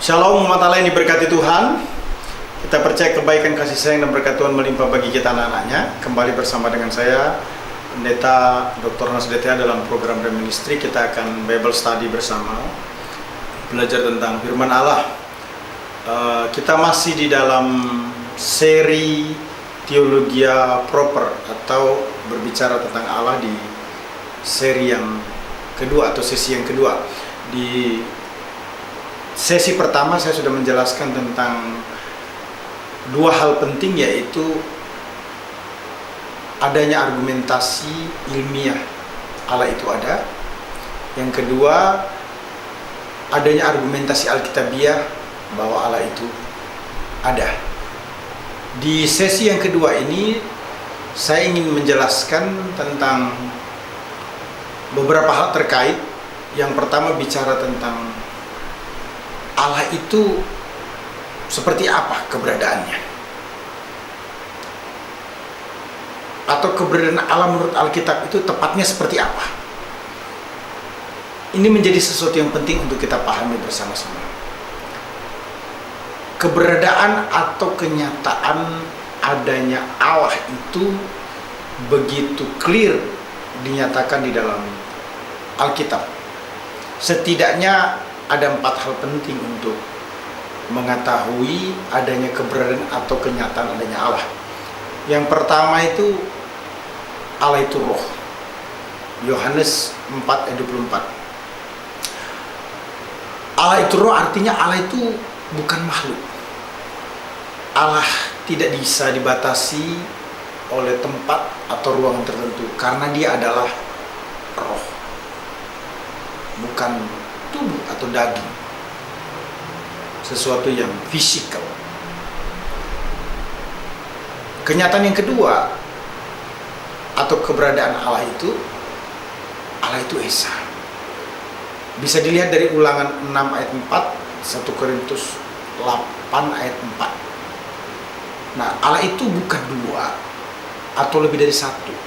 Shalom umat Allah yang diberkati Tuhan. Kita percaya kebaikan, kasih sayang dan berkat Tuhan melimpah bagi kita anak-anaknya. Kembali bersama dengan saya Pendeta Dr. Nasdetia dalam program Reministri. Kita akan Bible Study bersama, belajar tentang firman Allah. Kita masih di dalam seri Theologia Proper atau berbicara tentang Allah di seri yang kedua atau sesi yang kedua. Di sesi pertama saya sudah menjelaskan tentang dua hal penting, yaitu adanya argumentasi ilmiah Allah itu ada. Yang kedua, adanya argumentasi Alkitabiah bahwa Allah itu ada. Di sesi yang kedua ini saya ingin menjelaskan tentang beberapa hal terkait. Yang pertama bicara tentang Allah itu seperti apa keberadaannya, atau keberadaan Allah menurut Alkitab itu tepatnya seperti apa. Ini menjadi sesuatu yang penting untuk kita pahami bersama-sama. Keberadaan atau kenyataan adanya Allah itu begitu clear dinyatakan di dalam Alkitab. Setidaknya ada 4 hal penting untuk mengetahui adanya keberadaan atau kenyataan adanya Allah. Yang pertama itu Allah itu roh. Yohanes 4 ayat 24. Allah itu roh artinya Allah itu bukan makhluk. Allah tidak bisa dibatasi oleh tempat atau ruangan tertentu karena dia adalah roh, bukan tubuh atau daging, sesuatu yang fisikal. Kenyataan yang kedua atau keberadaan Allah itu Esa. Bisa dilihat dari Ulangan 6 ayat 4, 1 Korintus 8 ayat 4. Nah, Allah itu bukan dua atau lebih dari satu.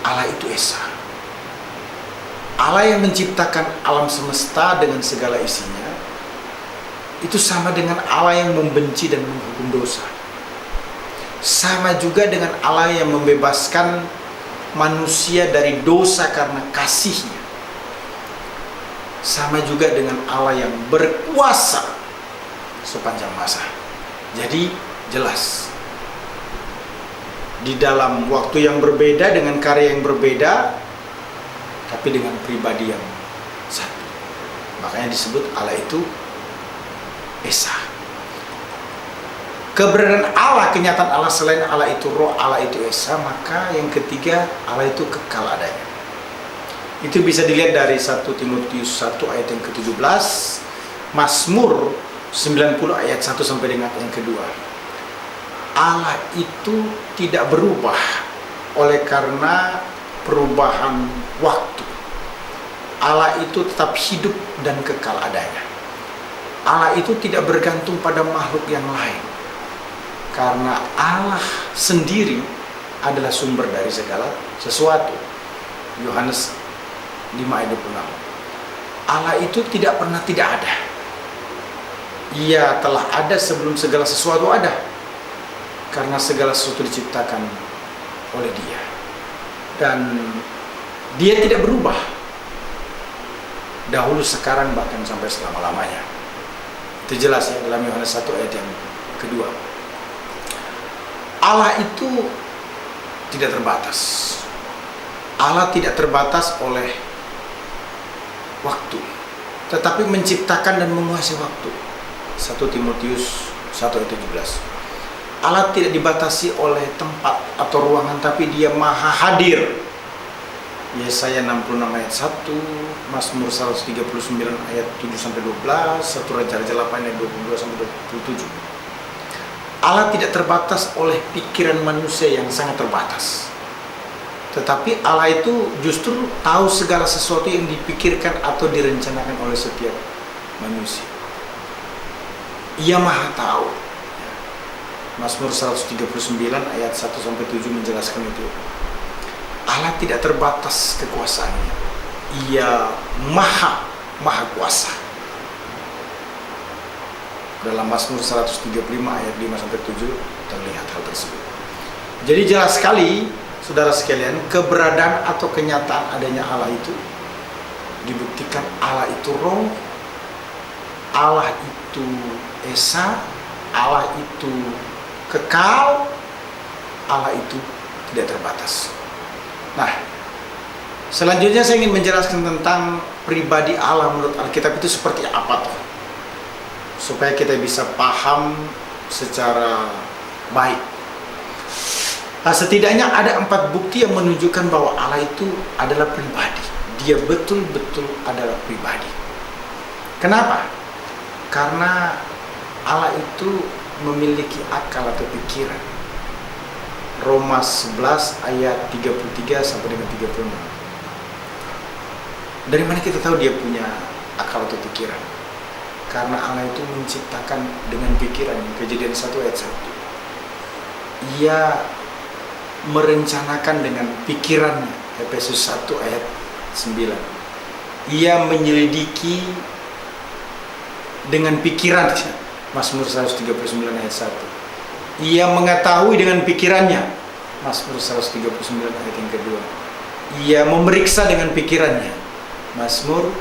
Allah itu Esa. Allah yang menciptakan alam semesta dengan segala isinya itu sama dengan Allah yang membenci dan menghukum dosa. Sama juga dengan Allah yang membebaskan manusia dari dosa karena kasihnya. Sama juga dengan Allah yang berkuasa sepanjang masa. Jadi jelas, di dalam waktu yang berbeda dengan karya yang berbeda, tapi dengan pribadi yang satu. Makanya disebut Allah itu Esa. Keberadaan Allah, kenyataan Allah selain Allah itu roh, Allah itu Esa, maka yang ketiga Allah itu kekal adanya. Itu bisa dilihat dari 1 Timotius 1 ayat yang ke-17, Mazmur 90 ayat 1 sampai dengan yang kedua. Allah itu tidak berubah oleh karena perubahan waktu. Allah itu tetap hidup dan kekal adanya. Allah itu tidak bergantung pada makhluk yang lain, karena Allah sendiri adalah sumber dari segala sesuatu. Yohanes 5 ayat 26. Allah itu tidak pernah tidak ada. Ia telah ada sebelum segala sesuatu ada, karena segala sesuatu diciptakan oleh Dia. Dan Dia tidak berubah, dahulu, sekarang, bahkan sampai selama-lamanya. Itu jelas ya dalam Yohanes 1 ayat yang kedua. Allah itu tidak terbatas. Allah tidak terbatas oleh waktu, tetapi menciptakan dan menguasai waktu. 1 Timotius 1 ayat 17. Allah tidak dibatasi oleh tempat atau ruangan, tapi Dia maha hadir Yesaya 66 ayat 1, Mazmur 139 ayat 7 sampai 12, 1 Raja-Raja 8 ayat 22 sampai 27. Allah tidak terbatas oleh pikiran manusia yang sangat terbatas. Tetapi Allah itu justru tahu segala sesuatu yang dipikirkan atau direncanakan oleh setiap manusia. Ia Maha Tahu. Mazmur 139 ayat 1 sampai 7 menjelaskan itu. Allah tidak terbatas kekuasaannya. Ia Maha Kuasa. Dalam Mazmur 135 ayat 5 sampai 7 terlihat hal tersebut. Jadi jelas sekali, saudara sekalian, keberadaan atau kenyataan adanya Allah itu dibuktikan. Allah itu Roh, Allah itu Esa, Allah itu kekal, Allah itu tidak terbatas. Nah, selanjutnya saya ingin menjelaskan tentang pribadi Allah menurut Alkitab itu seperti apa toh, supaya kita bisa paham secara baik. Nah, setidaknya ada 4 bukti yang menunjukkan bahwa Allah itu adalah pribadi. Dia betul-betul adalah pribadi. Kenapa? Karena Allah itu memiliki akal atau pikiran. Roma 11 ayat 33 sampai dengan 36. Dari mana kita tahu dia punya akal atau pikiran? Karena Allah itu menciptakan dengan pikiran. Kejadian 1 ayat 1. Ia merencanakan dengan pikirannya. Efesus 1 ayat 9. Ia menyelidiki dengan pikirannya. Mazmur 139 ayat 1. Ia mengetahui dengan pikirannya. Mazmur 139 ayat yang kedua. Ia memeriksa dengan pikirannya. Mazmur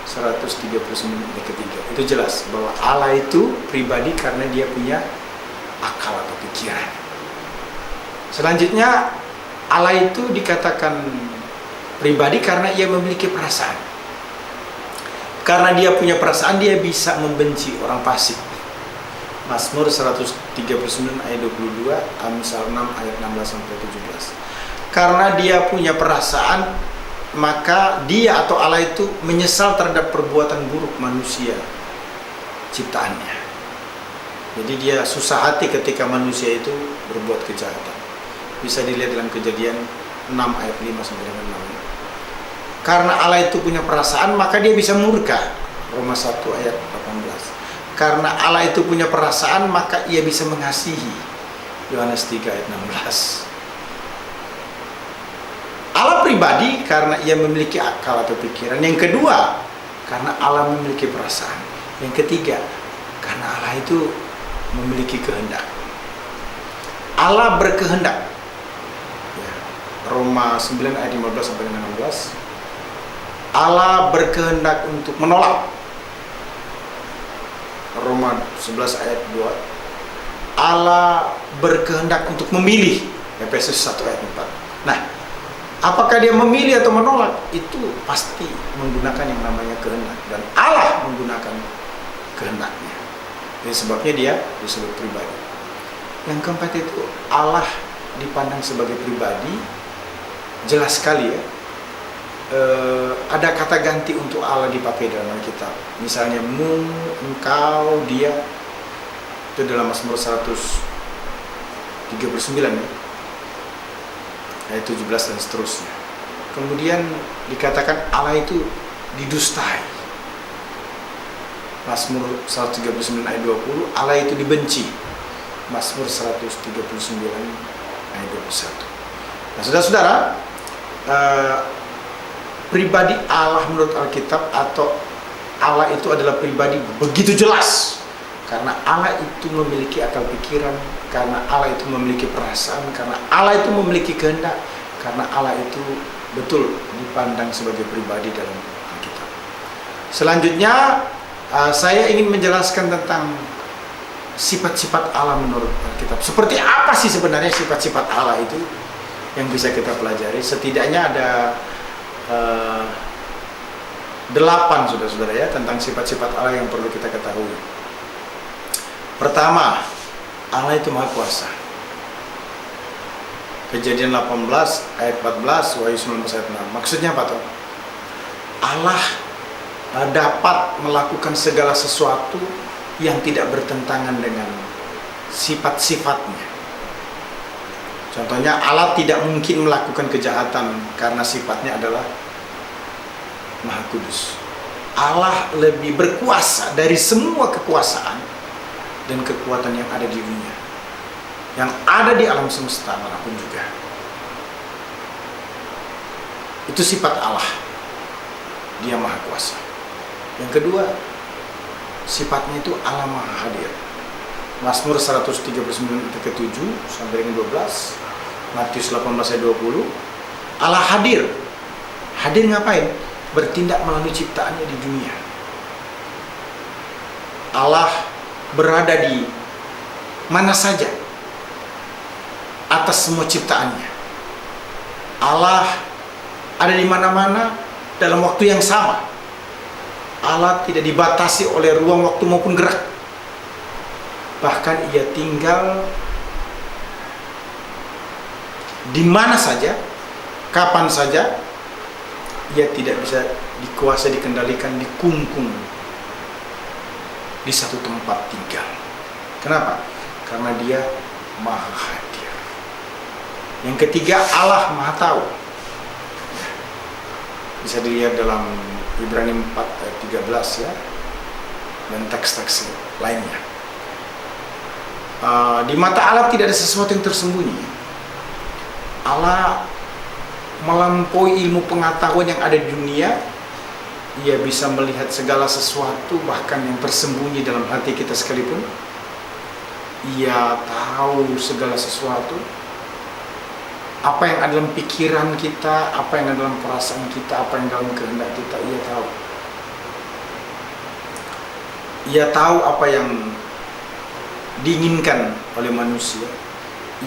139 ayat ketiga. Itu jelas bahwa Allah itu pribadi karena dia punya akal atau pikiran. Selanjutnya, Allah itu dikatakan pribadi karena ia memiliki perasaan. Karena dia punya perasaan, dia bisa membenci orang fasik. Mazmur 139 ayat 22, Amsal 6 ayat 16 sampai 17. Karena dia punya perasaan, maka dia atau Allah itu menyesal terhadap perbuatan buruk manusia ciptaannya. Jadi dia susah hati ketika manusia itu berbuat kejahatan. Bisa dilihat dalam Kejadian 6 ayat 5 sampai dengan 6. Karena Allah itu punya perasaan, maka dia bisa murka. Roma 1 ayat 18. Karena Allah itu punya perasaan, maka ia bisa mengasihi. Yohanes 3 ayat 16. Allah pribadi karena ia memiliki akal atau pikiran. Yang kedua, karena Allah memiliki perasaan. Yang ketiga, karena Allah itu memiliki kehendak. Allah berkehendak. Ya, Roma 9 ayat 15 sampai 16. Allah berkehendak untuk menolak. Roma 11 ayat 2. Allah berkehendak untuk memilih. Efesus 1 ayat 4. Nah, apakah dia memilih atau menolak? Itu pasti menggunakan yang namanya kehendak. Dan Allah menggunakan kehendaknya. Jadi sebabnya dia disebut pribadi. Yang keempat itu, Allah dipandang sebagai pribadi. Jelas sekali ya. Ada kata ganti untuk Allah dipakai dalam Alkitab. Misalnya mu, engkau, dia. Itu dalam Mazmur 139 ya. Ayat 17 dan seterusnya. Kemudian dikatakan Allah itu didustai. Mazmur 139 ayat 20, Allah itu dibenci. Mazmur 139 ayat 21. Nah, saudara-saudara, pribadi Allah menurut Alkitab atau Allah itu adalah pribadi begitu jelas. Karena Allah itu memiliki akal pikiran, karena Allah itu memiliki perasaan, karena Allah itu memiliki kehendak, karena Allah itu betul dipandang sebagai pribadi dalam Alkitab. Selanjutnya, saya ingin menjelaskan tentang sifat-sifat Allah menurut Alkitab. Seperti apa sih sebenarnya sifat-sifat Allah itu yang bisa kita pelajari? Setidaknya ada 8 saudara-saudara ya tentang sifat-sifat Allah yang perlu kita ketahui. Pertama, Allah itu Maha Kuasa. Kejadian 18 ayat 14, Wahyu 19 ayat 6. Maksudnya apa tuh? Allah dapat melakukan segala sesuatu yang tidak bertentangan dengan sifat-sifatnya. Contohnya, Allah tidak mungkin melakukan kejahatan karena sifatnya adalah Maha Kudus. Allah lebih berkuasa dari semua kekuasaan dan kekuatan yang ada di dunia, yang ada di alam semesta manapun juga. Itu sifat Allah. Dia Maha Kuasa. Yang kedua, sifatnya itu Allah Maha Hadir. Mazmur 139 ayat ke-7 sampai dengan 12, Matius 18 ayat 20. Allah hadir. Hadir ngapain? Bertindak melalui ciptaannya di dunia. Allah berada di mana saja atas semua ciptaannya. Allah ada di mana-mana dalam waktu yang sama. Allah tidak dibatasi oleh ruang, waktu maupun gerak. Bahkan ia tinggal di mana saja, kapan saja. Ia tidak bisa dikuasai, dikendalikan, dikungkung di satu tempat tinggal. Kenapa? Karena dia Maha Hadir. Yang ketiga, Allah Maha Tahu. Bisa dilihat dalam Ibrani 4 ayat 13 ya, dan teks-teks lainnya. Di mata Allah tidak ada sesuatu yang tersembunyi. Allah melampaui ilmu pengetahuan yang ada di dunia. Ia bisa melihat segala sesuatu, bahkan yang tersembunyi dalam hati kita sekalipun. Ia tahu segala sesuatu. Apa yang ada dalam pikiran kita, apa yang ada dalam perasaan kita, apa yang dalam kehendak kita, ia tahu. Ia tahu apa yang diinginkan oleh manusia.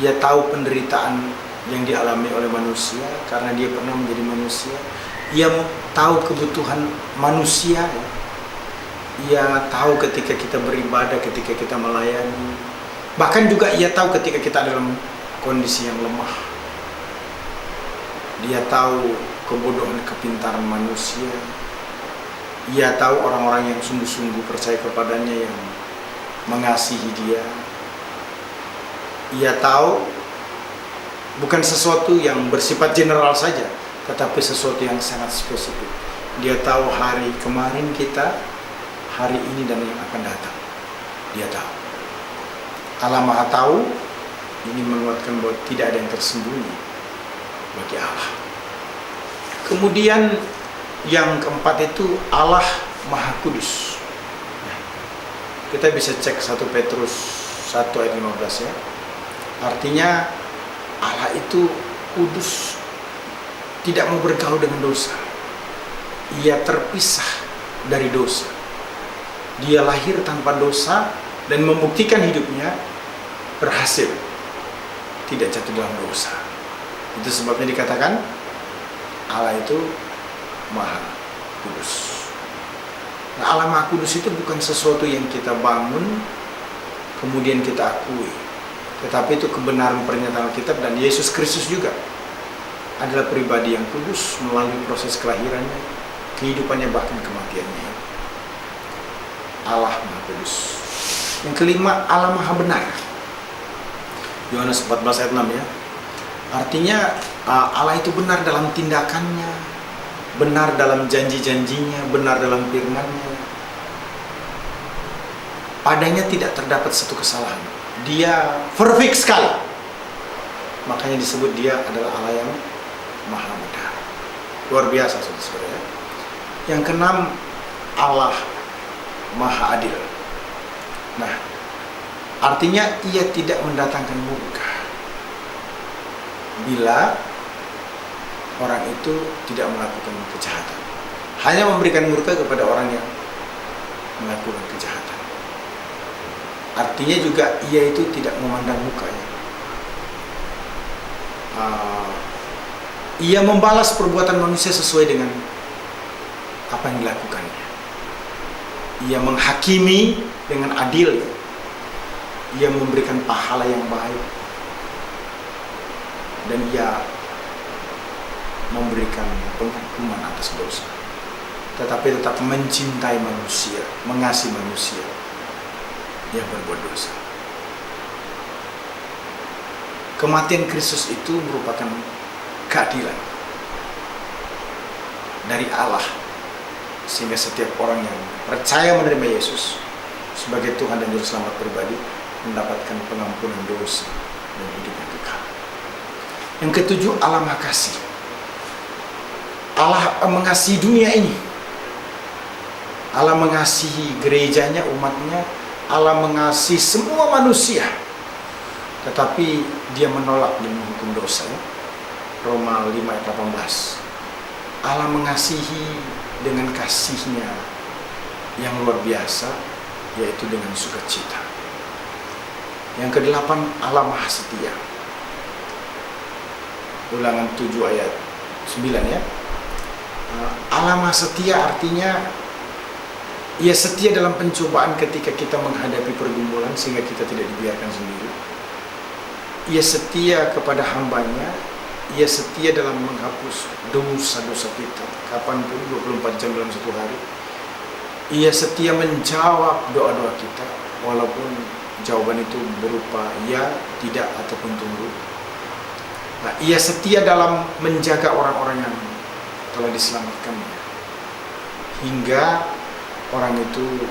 Ia tahu penderitaan yang dialami oleh manusia karena dia pernah menjadi manusia. Ia tahu kebutuhan manusia. Ia tahu ketika kita beribadah, ketika kita melayani. Bahkan juga ia tahu ketika kita dalam kondisi yang lemah. Dia tahu kebodohan, kepintaran manusia. Ia tahu orang-orang yang sungguh-sungguh percaya kepadanya, yang mengasihi dia. Ia tahu bukan sesuatu yang bersifat general saja, tetapi sesuatu yang sangat spesifik. Dia tahu hari kemarin kita, hari ini, dan yang akan datang. Dia tahu. Allah Maha Tahu. Ini menguatkan bahwa tidak ada yang tersembunyi bagi Allah. Kemudian yang keempat itu Allah Maha Kudus. Kita bisa cek 1 Petrus 1 ayat 15 ya. Artinya Allah itu kudus, tidak mau bergaul dengan dosa. Ia terpisah dari dosa. Dia lahir tanpa dosa dan membuktikan hidupnya berhasil tidak jatuh dalam dosa. Itu sebabnya dikatakan Allah itu Maha Kudus. Nah, Allah Maha Kudus itu bukan sesuatu yang kita bangun kemudian kita akui, tetapi itu kebenaran pernyataan Alkitab, dan Yesus Kristus juga adalah pribadi yang kudus melalui proses kelahirannya, kehidupannya, bahkan kematiannya. Allah Maha Kudus. Yang kelima, Allah Maha Benar. Yohanes 14 ayat 6 ya. Artinya Allah itu benar dalam tindakannya, benar dalam janji-janjinya, benar dalam firman-Nya. Padanya tidak terdapat satu kesalahan. Dia perfect sekali. Makanya disebut dia adalah Allah yang Maha Benar. Luar biasa, saudara-saudara. Yang keenam, Allah Maha Adil. Nah, artinya ia tidak mendatangkan murka bila orang itu tidak melakukan kejahatan. Hanya memberikan murka kepada orang yang melakukan kejahatan. Artinya juga ia itu tidak memandang mukanya. Ia membalas perbuatan manusia sesuai dengan apa yang dilakukannya. Ia menghakimi dengan adil. Ia memberikan pahala yang baik. dan Ia memberikan penghukuman atas dosa, tetapi tetap mencintai manusia, mengasihi manusia yang berbuat dosa. Kematian Kristus itu merupakan keadilan dari Allah, sehingga setiap orang yang percaya menerima Yesus sebagai Tuhan dan Juru Selamat pribadi mendapatkan pengampunan dosa dan hidup yang kekal. Yang ketujuh, Allah Maha Kasih. Allah mengasihi dunia ini. Allah mengasihi gerejanya, umatnya. Allah mengasihi semua manusia. Tetapi Dia menolak dan menghukum dosa. Roma 5 ayat 18. Allah mengasihi dengan kasih-Nya yang luar biasa, yaitu dengan sukacita. Yang kedelapan, Allah Maha Setia. Ulangan 7 ayat 9 ya. Allah Maha Setia artinya Ia setia dalam pencobaan ketika kita menghadapi pergumulan sehingga kita tidak dibiarkan sendiri. Ia setia kepada hambanya. Ia setia dalam menghapus dosa-dosa kita kapanpun, 24 jam dalam satu hari. Ia setia menjawab doa-doa kita walaupun jawaban itu berupa ya, tidak, ataupun tunggu. Nah, Ia setia dalam menjaga orang-orang yang telah diselamatkannya hingga orang itu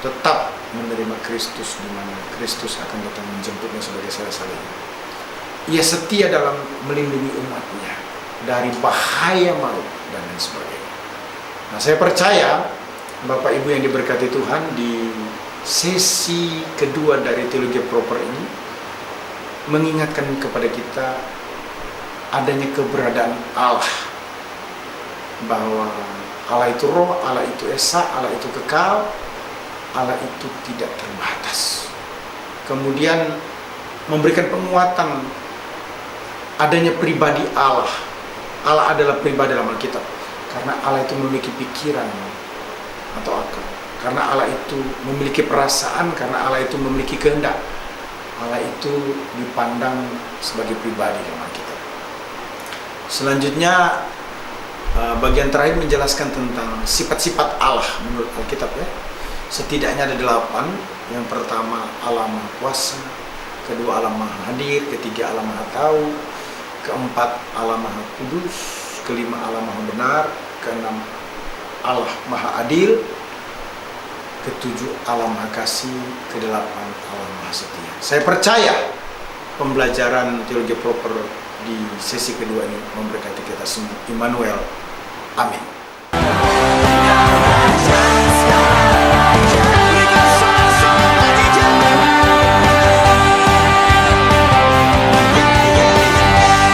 tetap menerima Kristus, di mana Kristus akan datang menjemputnya sebagai salah-salahnya. Ia setia dalam melindungi umatnya dari bahaya maut dan lain sebagainya. Nah, saya percaya Bapak Ibu yang diberkati Tuhan, di sesi kedua dari teologi proper ini mengingatkan kepada kita adanya keberadaan Allah, bahwa Allah itu roh, Allah itu esa, Allah itu kekal, Allah itu tidak terbatas. Kemudian memberikan penguatan adanya pribadi Allah. Allah adalah pribadi dalam Alkitab, karena Allah itu memiliki pikiran atau akal, karena Allah itu memiliki perasaan, karena Allah itu memiliki kehendak. Allah itu dipandang sebagai pribadi dalam Alkitab. Selanjutnya bagian terakhir menjelaskan tentang sifat-sifat Allah menurut Alkitab ya. Setidaknya ada 8. Yang pertama, Allah Maha Kuasa. Kedua, Allah Maha Hadir. Ketiga, Allah Maha Tahu. Keempat, Allah Maha Kudus. Kelima, Allah Maha Benar. Keenam, Allah Maha Adil. Ketujuh, Allah Maha Kasih. Kedelapan, Allah Maha Setia. Saya percaya pembelajaran teologi proper di sesi kedua ini memberkati kita semua. Immanuel. Amin.